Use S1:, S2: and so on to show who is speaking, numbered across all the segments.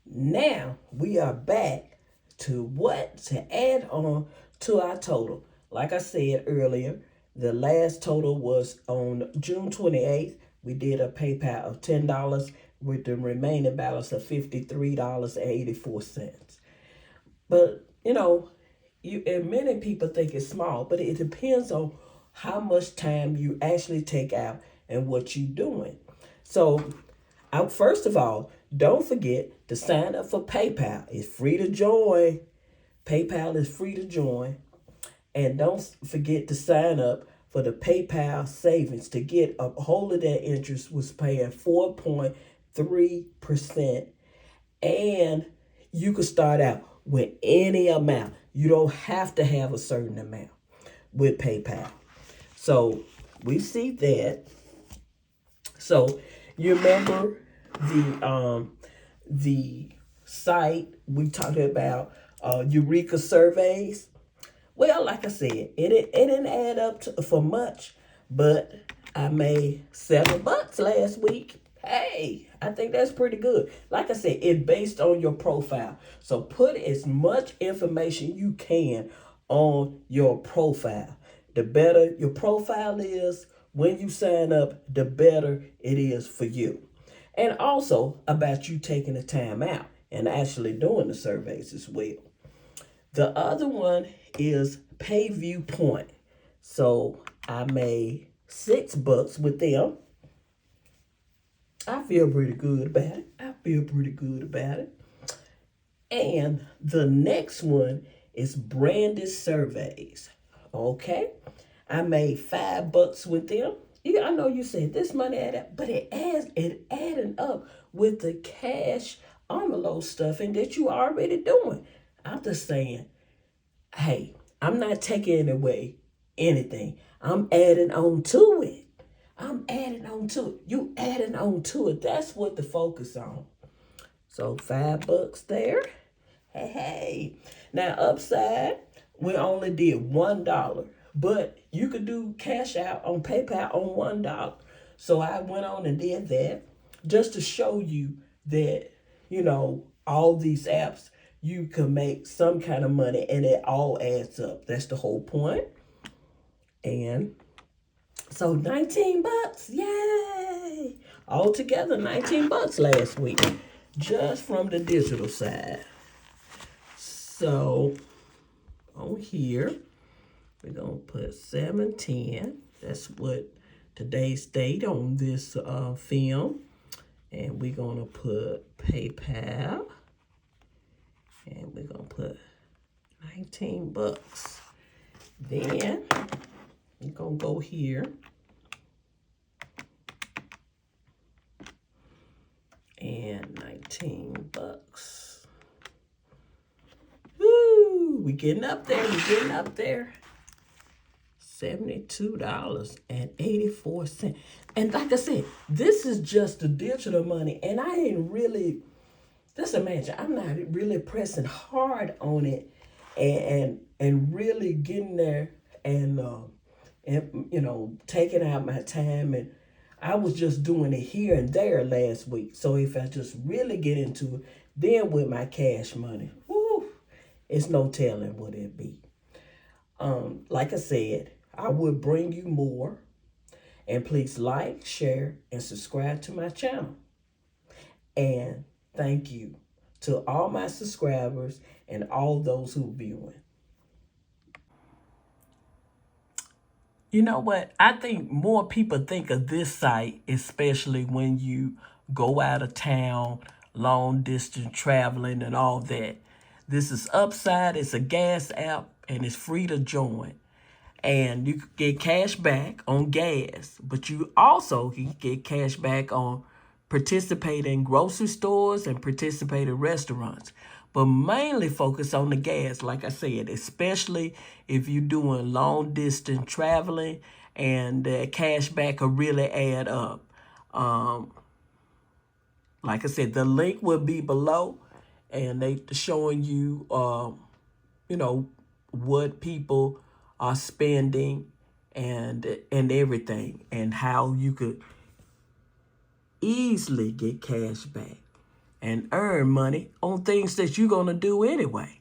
S1: Now we are back to what to add on to our total. Like I said earlier, the last total was on June 28th. We did a PayPal of $10 with the remaining balance of $53.84. But you and many people think it's small, but it depends on how much time you actually take out and what you're doing. So, first of all, don't forget to sign up for PayPal. It's free to join. PayPal is free to join. And don't forget to sign up for the PayPal savings to get a hold of that interest was paying 4.3%. And you could start out with any amount. You don't have to have a certain amount with PayPal. So we see that. So you remember the site we talked about, Eureka surveys? Well, like I said, it didn't add up for much, but I made $7 last week. Hey, I think that's pretty good. Like I said, it's based on your profile. So put as much information you can on your profile. The better your profile is when you sign up, the better it is for you. And also about you taking the time out and actually doing the surveys as well. The other one is Payview Point. So I made $6 with them. I feel pretty good about it. And the next one is Branded Surveys. Okay. I made $5 with them. Yeah, I know you said this money add up, but it adding up with the cash envelope stuff and that you already doing. I'm just saying, hey, I'm not taking away anything. I'm adding on to it. You adding on to it. That's what the focus on. So $5 there. Hey. Now upside, we only did $1. But you could do cash out on PayPal on $1. So I went on and did that just to show you that, all these apps, you can make some kind of money and it all adds up. That's the whole point. And so $19, yay! Altogether $19 last week, just from the digital side. So on here, we're gonna put 710. That's what today's date on this film. And we're gonna put PayPal. And we're gonna put $19. Then we're gonna go here. And $19. Woo! We getting up there. $72.84. And like I said, this is just the digital money. And I ain't really, just imagine, I'm not really pressing hard on it and really getting there and taking out my time. And I was just doing it here and there last week. So if I just really get into it, then with my cash money, whoo, it's no telling what it be. Like I said, I would bring you more. And please like, share, and subscribe to my channel. And thank you to all my subscribers and all those who are viewing. You know what? I think more people think of this site, especially when you go out of town, long distance traveling and all that. This is Upside. It's a gas app and it's free to join. And you can get cash back on gas, but you also can get cash back on participating grocery stores and participating restaurants. But mainly focus on the gas, like I said, especially if you're doing long distance traveling and the cash back will really add up. Like I said, the link will be below and they showing you, what people are spending and everything and how you could easily get cash back. and earn money on things that you're going to do anyway.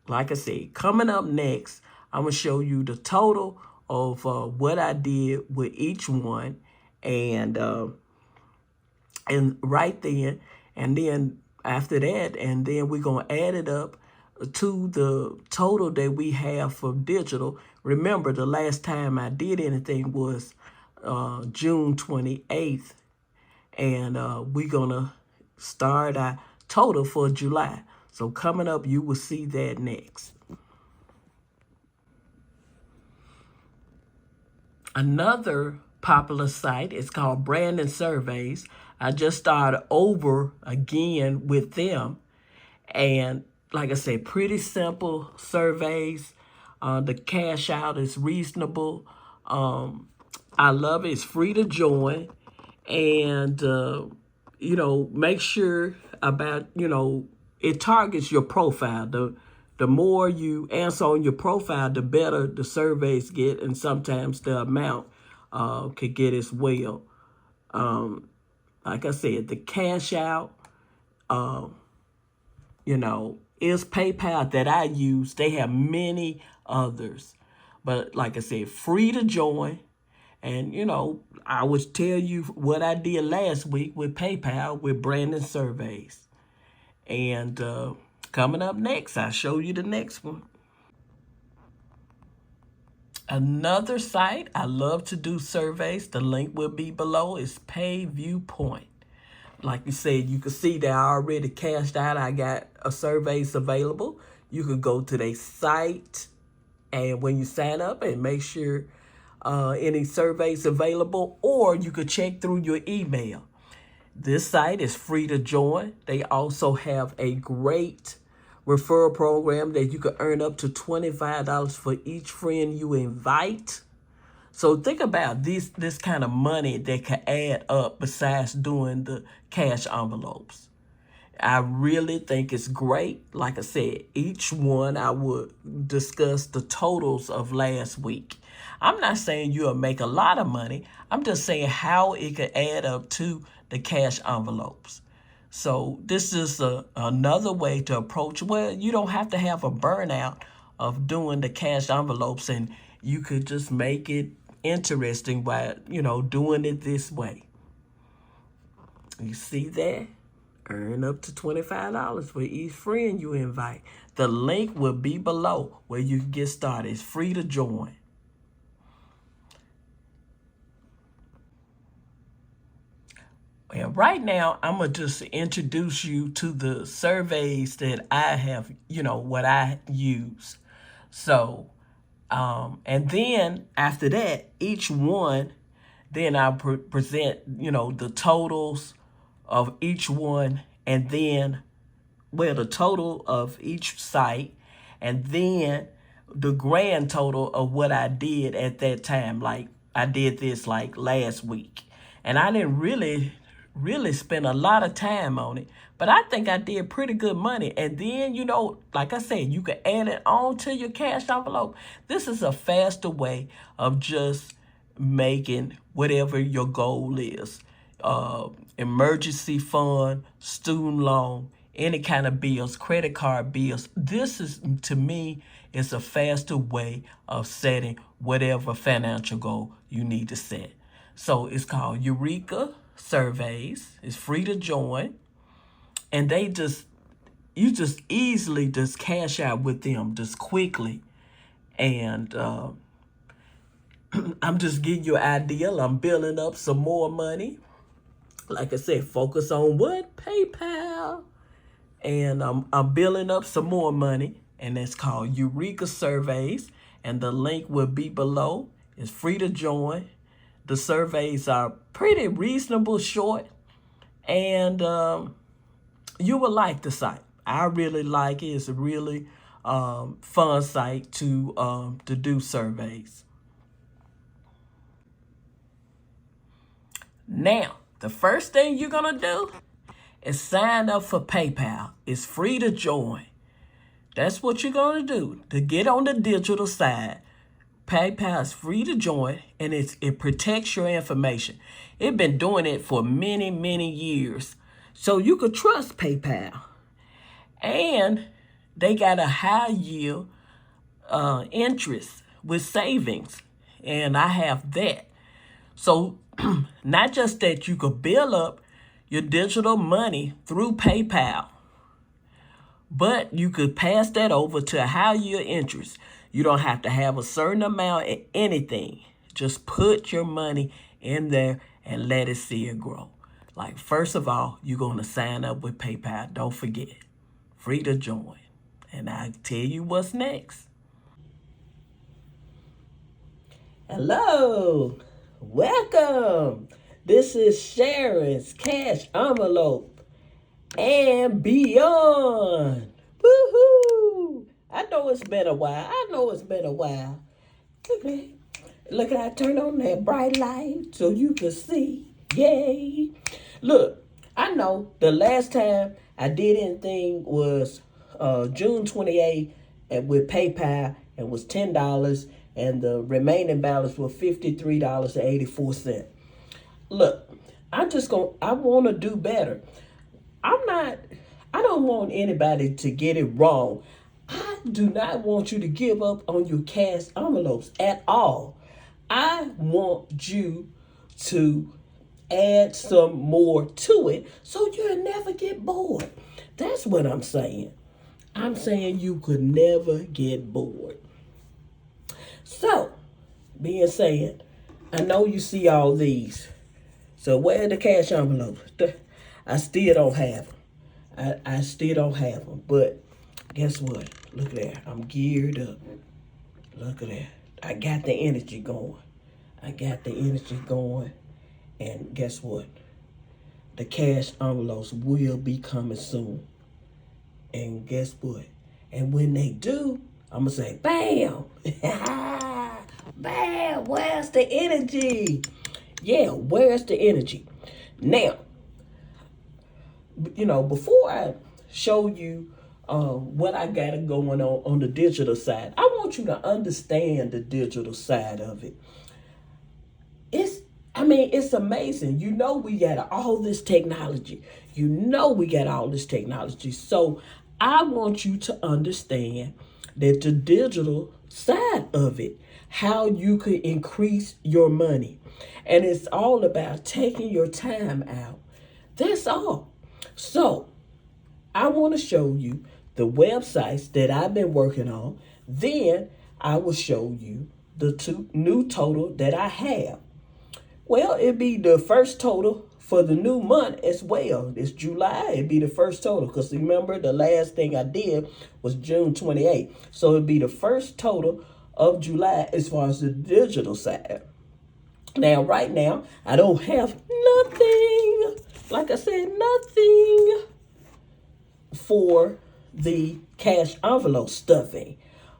S1: Like I said, coming up next, I'm going to show you the total of what I did with each one, and right then, and then after that, and then we're going to add it up to the total that we have for digital. Remember, the last time I did anything was June 28th, and we're going to start our total for July. So coming up, you will see that next. Another popular site is called Brandon Surveys. I just started over again with them. And like I said, pretty simple surveys. The cash out is reasonable. I love it. It's free to join. And, make sure about, it targets your profile. The more you answer on your profile, the better the surveys get, and sometimes the amount could get as well. Like I said, the cash out, is PayPal that I use. They have many others. But like I said, free to join. And, I would tell you what I did last week with PayPal with Brandon Surveys. And coming up next, I'll show you the next one. Another site I love to do surveys, the link will be below, is PayViewPoint. Like you said, you can see that I already cashed out. I got a surveys available. You can go to their site, and when you sign up, and make sure any surveys available, or you could check through your email. This site is free to join. They also have a great referral program that you could earn up to $25 for each friend you invite. So think about this kind of money that could add up besides doing the cash envelopes. I really think it's great. Like I said, each one I would discuss the totals of last week. I'm not saying you'll make a lot of money. I'm just saying how it could add up to the cash envelopes. So this is another way to approach. Well, you don't have to have a burnout of doing the cash envelopes, and you could just make it interesting by, doing it this way. You see that? Earn up to $25 for each friend you invite. The link will be below where you can get started. It's free to join. And right now, I'm going to just introduce you to the surveys that I have, what I use. So, and then after that, each one, then I'll present, the totals of each one, and then, the total of each site, and then the grand total of what I did at that time. Like, I did this like last week, and I didn't really spend a lot of time on it, but I think I did pretty good money. And then, like I said, you can add it on to your cash envelope. This is a faster way of just making whatever your goal is. Emergency fund, student loan, any kind of bills, credit card bills. This is, to me, is a faster way of setting whatever financial goal you need to set. So it's called Eureka Surveys. It's free to join, and you just easily just cash out with them just quickly. And I'm just giving you an idea. I'm building up some more money. Like I said, focus on what? PayPal. And I'm building up some more money, and it's called Eureka Surveys, and the link will be below. It's free to join. The surveys are pretty reasonable, short, and you will like the site. I really like it. It's a really fun site to do surveys. Now, the first thing you're going to do is sign up for PayPal. It's free to join. That's what you're going to do to get on the digital side. PayPal is free to join, and it protects your information. It's been doing it for many, many years. So you could trust PayPal. And they got a high yield interest with savings. And I have that. So not just that you could build up your digital money through PayPal, but you could pass that over to a high yield interest. You don't have to have a certain amount in anything. Just put your money in there and let it see it grow. Like, first of all, you're going to sign up with PayPal. Don't forget. Free to join. And I'll tell you what's next. Hello. Welcome. This is Sharon's Cash Envelope and Beyond. Woohoo! I know it's been a while. Look at Look at I turn on that bright light so you can see. Yay. Look, I know the last time I did anything was June 28th and with PayPal and was $10 and the remaining balance was $53.84. Look, I want to do better. I don't want anybody to get it wrong. I do not want you to give up on your cash envelopes at all. I want you to add some more to it so you'll never get bored. That's what I'm saying. I'm saying you could never get bored. So, being said, I know you see all these. So where are the cash envelopes? I still don't have them. I still don't have them. But guess what? Look at that. I'm geared up. Look at that. I got the energy going. And guess what? The cash envelopes will be coming soon. And guess what? And when they do, I'm going to say, bam! Bam! Where's the energy? Yeah, where's the energy? Now, before I show you what I got going on the digital side, I want you to understand the digital side of it. It's amazing. We got all this technology. So I want you to understand that the digital side of it, how you could increase your money. And it's all about taking your time out. That's all. So I want to show you the websites that I've been working on. Then I will show you the new total that I have. Well, it'd be the first total for the new month as well. It's July. It'd be the first total. Because remember, the last thing I did was June 28th. So it'd be the first total of July as far as the digital side. Now, right now, I don't have nothing. Like I said, nothing for the cash envelope stuffing.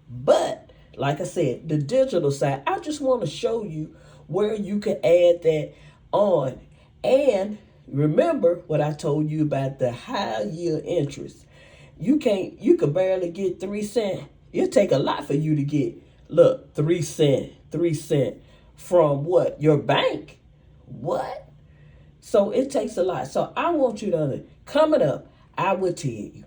S1: But, like I said, the digital side, I just want to show you where you can add that on. And remember what I told you about the high yield interest. You could barely get 3 cents. It'll take a lot for you to get, 3 cents from what? Your bank? What? So it takes a lot. So I want you to, coming up, I will tell you.